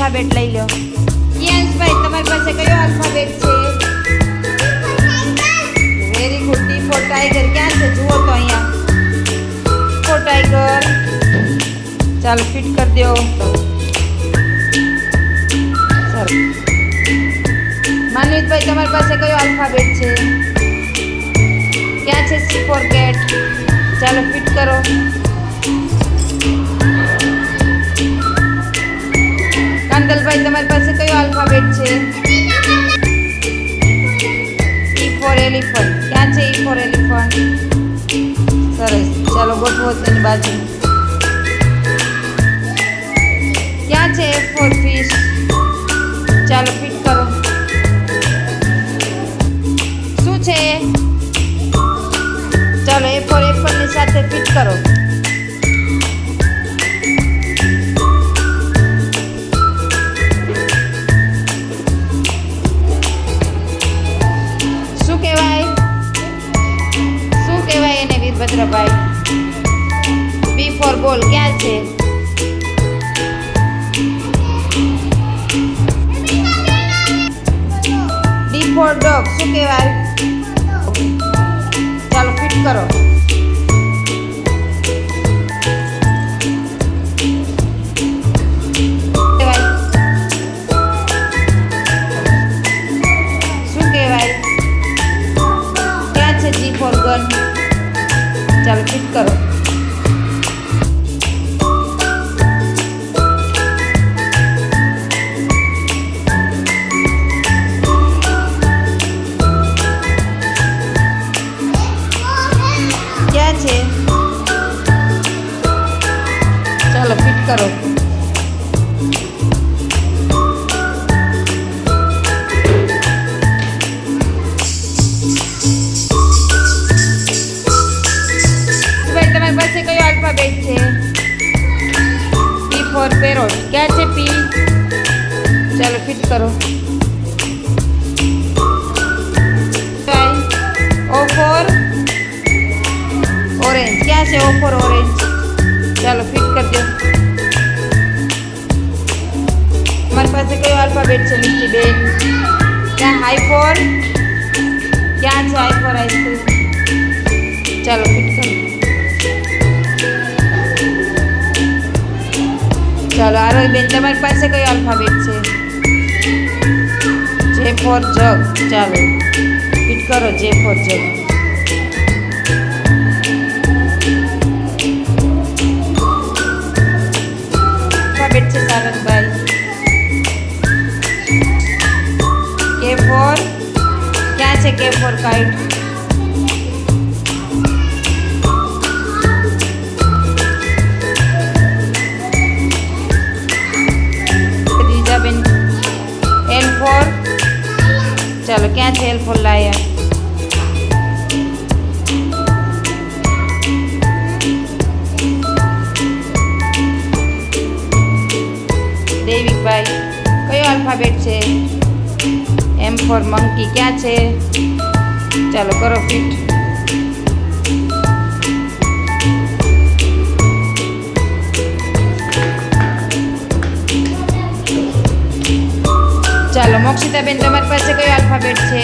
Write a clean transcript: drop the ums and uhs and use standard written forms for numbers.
Alphabet લઈ લો. યશભાઈ તમારી પાસે કયો આલ્ફાબેટ છે? Very good. T for tiger ક્યાં છે જુઓ તો અહીંયા. Four tiger. ચાલો ફિટ કરી દો. સરસ. માનવીતભાઈ તમારી પાસે કયો આલ્ફાબેટ છે? ક્યાં છે? C four cat. ચાલો ફિટ કરો. કાંદલભાઈ તમારી પાસે કયો આલ્ફાબેટ છે? E for elephant. ક્યાં છે ઈ ફોર એલિફન્ટ? સરસ. ચાલો ગોઠવો તેની બાજુ. ક્યાં છે એફ ફોર ફિશ? ચાલો ફિટ કરો. શું છે? ચાલો એ ફોર એપલની સાથે ફિટ કરો. શું કહેવાય એને વીરભદ્રભાઈ? બી ફોર બોલ. ક્યાં છે? D four dog. શું કહેવાય? ચાલો ફિટ કરો. શું કહેવાય? ક્યાં છે જી ફોર ગન? ચાલો ફિટ કરો. ક્યાં છે? ચાલો ફિટ કરો. તમારી પાસે કયો આલ્ફાબેટ છે? P for parrot. ક્યાં છે પી? ચાલો ફિટ કરો. O for orange. ક્યાં છે ઓ ફોર ઓરેન્જ? ચાલો ફિટ કરી દો. તમારી પાસે કયો આલ્ફાબેટ છે મિસ્ટી બેન? ક્યાં હાઈ ફોર? ક્યાં છે હાઈ ફોર આઈસ્ક્રીમ? ચાલો ફિટ કરો. ચાલો આરોહીબેન તમારી પાસે કયો આલ્ફાબેટ છે? જે ફોર જગ. ચાલો ફિટ કરો. જે ફોર જગ. આલ્ફાબેટ છે સારંગભાઈ. કે ફોર. ક્યાં છે કે ફોર કાઇટ? બેન એલ ફોર. ચાલો ક્યાં છે એલ ફોર લાયન? દેવિકભાઈ કયો આલ્ફાબેટ છે? એમ ફોર મંકી. ક્યાં છે? ચાલો કરો ફિટ. ચાલો મોક્ષિતાબેન તમારી પાસે કયો આલ્ફાબેટ છે?